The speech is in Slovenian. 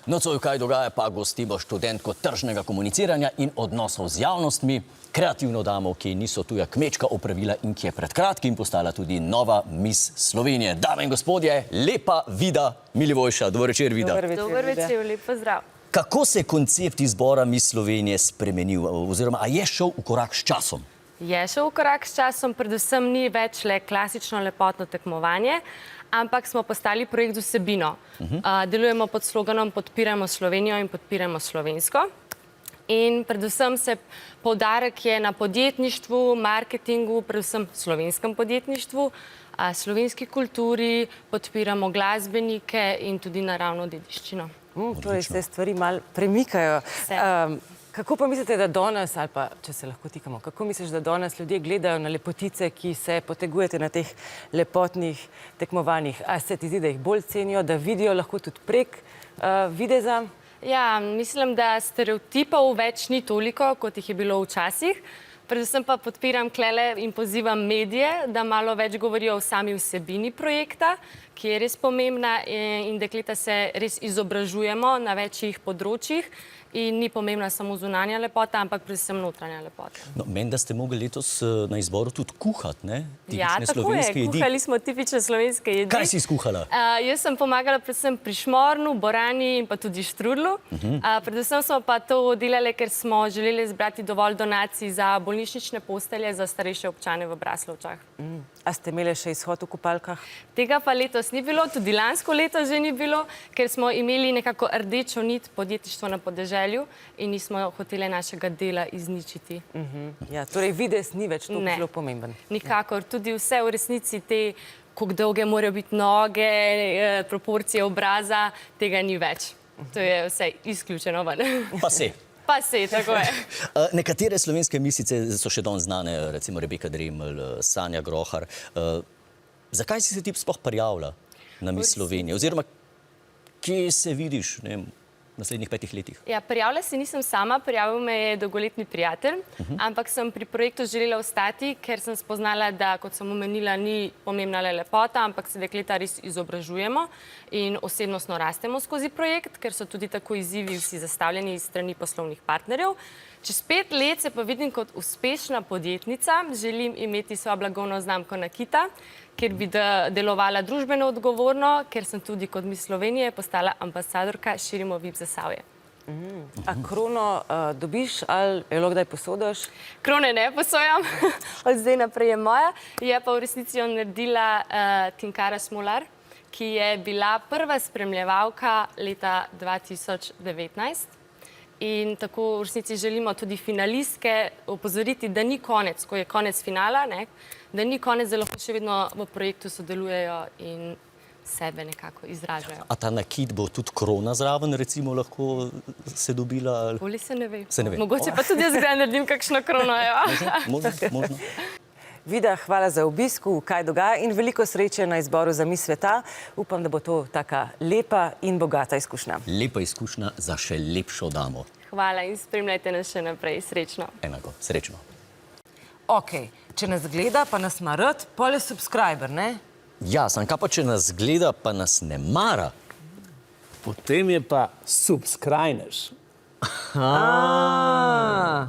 Nocoj kaj dogaja, pa gostimo študentko tržnega komuniciranja in odnosov z javnostmi, kreativno damo, ki niso tuja kmečka opravila in ki je pred kratkim postala tudi nova Miss Slovenije. Dame in gospodje, lepa Vida Milivojša. Dober večer, Vida. Dober večer, lep pozdrav. Kako se je koncept izbora Miss Slovenije spremenil, oziroma a je šel v korak s časom? Je šel v korak s časom, predvsem ni več le klasično lepotno tekmovanje, ampak smo postali projekt z vsebino. Delujemo pod sloganom Podpiramo Slovenijo in podpiramo slovensko. In predvsem se poudarek je na podjetništvu, marketingu, predvsem slovenskem podjetništvu, slovenski kulturi, podpiramo glasbenike in tudi naravno dediščino. Torej se stvari malo premikajo. Kako pa mislite, da danes, ali pa, če se lahko tikamo, kako misliš, da danes ljudje gledajo na lepotice, ki se potegujete na teh lepotnih tekmovanjih? A se ti zdi, da jih bolj cenijo, da vidijo lahko tudi prek videza? Ja, mislim, da stereotipov več ni toliko, kot jih je bilo včasih. Predvsem pa podpiram klele in pozivam medije, da malo več govorijo o sami vsebini projekta, ki je res pomembna in dekleta se res izobražujemo na večjih področjih in ni pomembna samo zunanja lepota, ampak predvsem notranja lepota. No, meni, da ste mogli letos na izboru tudi kuhati, ne? Ja, tako je. Kuhali smo tipične slovenske jedi. Kaj si skuhala? Jaz sem pomagala predvsem pri šmornu, borani in pa tudi štrudlu. Predvsem smo pa to delali, ker smo želeli zbrati dovolj donacij za bolnišnične postelje za starejše občane v Braslovčah. A ste imeli še izhod v kupalkah? Tega pa letos ni bilo, tudi lansko leto že ni bilo, ker smo imeli nekako rdečo nit podjetništvo na podeželju in nismo hoteli našega dela izničiti. Ja, torej videz ni več tako zelo pomemben. Nikakor. Tudi vse v resnici te, koliko dolge morajo biti noge, proporcije obraza, tega ni več. To je vse izključeno ven. Pa se. Pa se, tako je. Nekatere slovenske misice so še danes znane, recimo Rebeka Dremelj, Sanja Grohar. Zakaj si se ti sploh prijavila na Miss Slovenije? Oziroma, kje se vidiš, ne vem, v naslednjih 5 letih? Ja, prijavila se nisem sama, prijavil me je dolgoletni prijatelj, ampak sem pri projektu želela ostati, ker sem spoznala, da, kot sem omenila, ni pomembna le lepota, ampak se dekleta res izobražujemo in osebnostno rastemo skozi projekt, ker so tudi tako izzivi vsi zastavljeni iz strani poslovnih partnerjev. Čez 5 let se pa vidim kot uspešna podjetnica, želim imeti svojo blagovno znamko Nakita, ker bi delovala družbeno odgovorno, ker sem tudi kot Miss Slovenije postala ambasadorka Širimo VIP Zasavje. A krono dobiš ali jo kdaj posodaš? Krone ne posojam, od zdaj naprej je moja. Je pa v resnici jo naredila Tinkara Smolar, ki je bila prva spremljevalka leta 2019. In tako v resnici želimo tudi finalistke opozoriti, da ni konec, ko je konec finala, da ni konec, da lahko še vedno v projektu sodelujejo in sebe nekako izražajo. A ta nakit bo tudi krona zraven, recimo, lahko se dobila? Bolje se ne ve. Se ne ve. Mogoče pa tudi jaz kdaj naredim kakšno krono, ja. Možno. Vida, hvala za obisk v Kaj dogaja in veliko sreče na izboru za Miss sveta. Upam, da bo to taka lepa in bogata izkušnja. Lepa izkušnja za še lepšo damo. Hvala in spremljajte nas še naprej. Srečno. Enako, srečno. Okej, če nas gleda, pa nas ima rad, pol je subscriber, ne? Ja, sam kaj pa, če nas gleda, pa nas ne mara? Potem je pa subscribers. Ah.